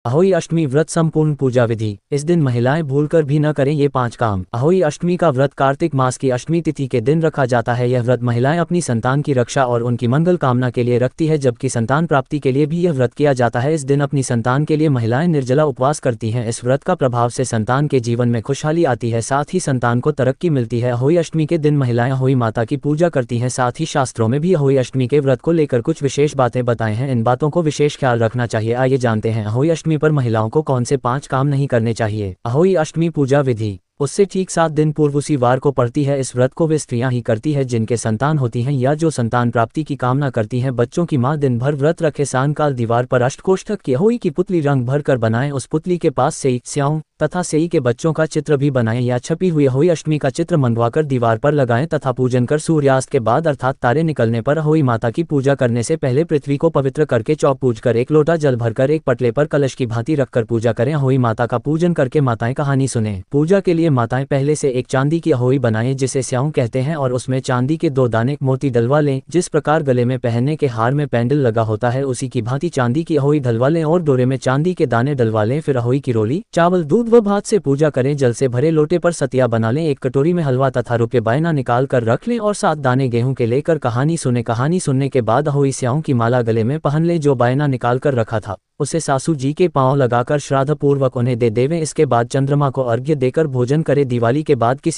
अहोई अष्टमी व्रत संपूर्ण पूजा विधि। इस दिन महिलाएं भूलकर भी न करें ये 5 काम। अहोई अष्टमी का व्रत कार्तिक मास की अष्टमी तिथि के दिन रखा जाता है। यह व्रत महिलाएं अपनी संतान की रक्षा और उनकी मंगल कामना के लिए रखती है, जबकि संतान प्राप्ति के लिए भी यह व्रत किया जाता है। इस दिन अपनी संतान के लिए महिलाएं निर्जला उपवास करती हैं। इस व्रत का प्रभाव से संतान के जीवन में खुशहाली आती है, साथ ही संतान को तरक्की मिलती है। अहोई अष्टमी के दिन महिलाएं अहोई माता की पूजा करती हैं। साथ ही शास्त्रों में भी अहोई अष्टमी के व्रत को लेकर कुछ विशेष बातें बताए हैं। इन बातों को विशेष ख्याल रखना चाहिए। आइए जानते हैं अहोई अष्टमी पर महिलाओं को कौन से 5 काम नहीं करने चाहिए। अहोई अष्टमी पूजा विधि। उससे ठीक 7 दिन पूर्व उसी वार को पड़ती है। इस व्रत को वे स्त्रियां ही करती है जिनके संतान होती हैं या जो संतान प्राप्ति की कामना करती हैं। बच्चों की मां दिन भर व्रत रखे सायंकाल दीवार पर अष्टकोष्ठक की अहोई की पुतली रंग भर कर बनाएं। उस पुतली के पास सेई, स्याऊ तथा सेई के बच्चों का चित्र भी बनाएं या छपी हुई अहोई अष्टमी का चित्र मंगवाकर दीवार पर लगाएं तथा पूजन कर सूर्यास्त के बाद अर्थात तारे निकलने पर अहोई माता की पूजा करने से पहले पृथ्वी को पवित्र करके चौक पूजकर 1 लोटा जल भरकर एक पटले पर कलश की भांति रखकर पूजा करें। अहोई माता का पूजन करके माताएं कहानी सुने। पूजा के लिए माताएं पहले से एक चांदी की अहोई बनाएं जिसे स्याऊ कहते हैं और उसमें चांदी के 2 दाने मोती डलवा लें। जिस प्रकार गले में पहनने के हार में पेंडल लगा होता है उसी की भांति चांदी की अहोई डलवा लें और डोरे में चांदी के दाने डलवा लें। फिर अहोई की रोली, चावल, दूध व भात से पूजा करें। जल से भरे लोटे पर सतिया बना लें। एक कटोरी में हलवा तथा रुपये बायना निकाल कर रख लें और 7 दाने गेहूं के लेकर कहानी सुने। कहानी सुनने के बाद अहोई स्याऊ की माला गले में पहन लें। जो बायना निकाल कर रखा था उसे सासू जी के पांव लगाकर श्राद्ध पूर्वक उन्हें दे देवें। इसके बाद चंद्रमा को अर्घ्य देकर भोजन करें। दिवाली के बाद किसी